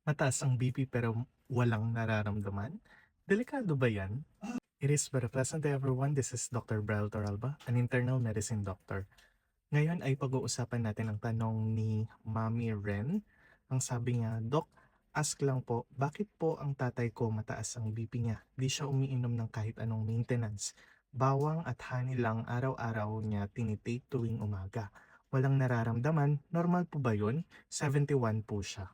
Mataas ang BP pero walang nararamdaman? Delikado ba yan? It is very pleasant day everyone. This is Dr. Brel Toralba, an internal medicine doctor. Ngayon ay pag-uusapan natin ang tanong ni Mami Ren. Ang sabi niya, Doc, ask lang po, bakit po ang tatay ko mataas ang BP niya? Di siya umiinom ng kahit anong maintenance. Bawang at honey lang araw-araw niya tinitake tuwing umaga. Walang nararamdaman, normal po ba yun? 71 po siya.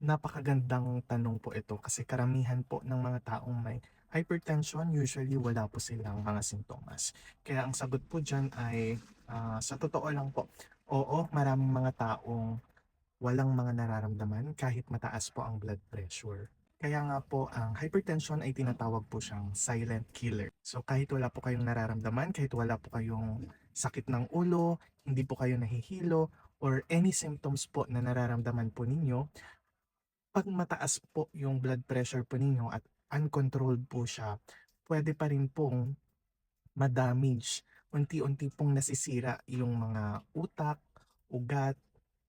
Napakagandang tanong po ito kasi karamihan po ng mga taong may hypertension, usually wala po silang mga sintomas. Kaya ang sagot po dyan ay sa totoo lang po, oo, maraming mga taong walang mga nararamdaman kahit mataas po ang blood pressure. Kaya nga po, ang hypertension ay tinatawag po siyang silent killer. So kahit wala po kayong nararamdaman, kahit wala po kayong sakit ng ulo, hindi po kayo nahihilo, or any symptoms po na nararamdaman po ninyo, pag mataas po yung blood pressure po ninyo at uncontrolled po siya, pwede pa rin pong ma-damage. Unti-unti pong nasisira yung mga utak, ugat,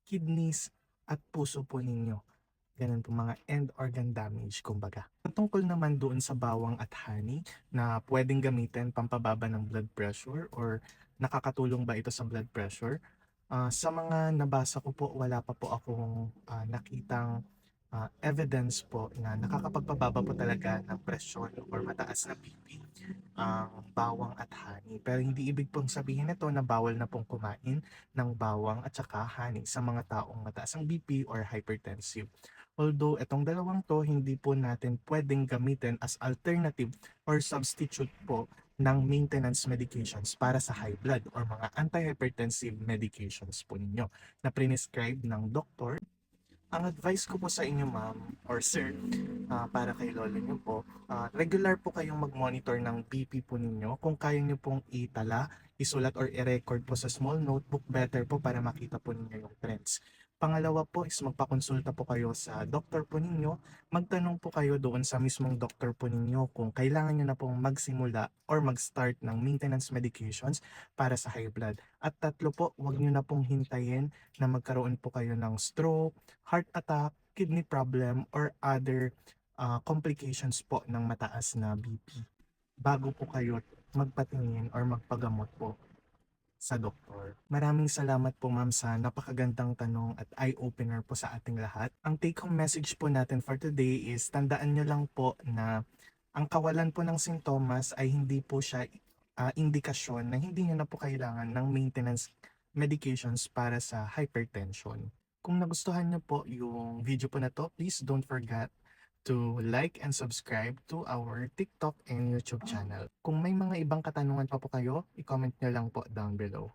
kidneys, at puso po ninyo. Ganun po mga end organ damage kumbaga. Tungkol naman doon sa bawang at honey na pwedeng gamitin pampababa ng blood pressure or nakakatulong ba ito sa blood pressure? Sa mga nabasa ko po, wala pa po akong nakitang evidence po na nakakapagpababa po talaga ng presyon or mataas na BP ang bawang at honey. Pero hindi ibig pong sabihin nito na bawal na pong kumain ng bawang at saka honey sa mga taong mataas ang BP or hypertensive. Although itong dalawang to hindi po natin pwedeng gamitin as alternative or substitute po ng maintenance medications para sa high blood or mga antihypertensive medications po ninyo na prescribe ng doktor. Ang advice ko po sa inyo ma'am or sir, para kay lolo niyo po, regular po kayong mag-monitor ng BP po ninyo. Kung kaya niyo pong itala, isulat or i-record po sa small notebook, better po para makita po ninyo yung trends. Pangalawa po is magpakonsulta po kayo sa doktor po ninyo. Magtanong po kayo doon sa mismong doktor po ninyo kung kailangan nyo na pong magsimula or mag-start ng maintenance medications para sa high blood. At tatlo po, huwag nyo na pong hintayin na magkaroon po kayo ng stroke, heart attack, kidney problem, or other complications po ng mataas na BP bago po kayo magpatingin or magpagamot po sa doktor. Maraming salamat po ma'am sa napakagandang tanong at eye-opener po sa ating lahat. Ang take-home message po natin for today is tandaan nyo lang po na ang kawalan po ng sintomas ay hindi po siya indikasyon na hindi nyo na po kailangan ng maintenance medications para sa hypertension. Kung nagustuhan nyo po yung video po na to, please don't forget to like and subscribe to our TikTok and YouTube channel. Kung may mga ibang katanungan pa po kayo, i-comment nyo lang po down below.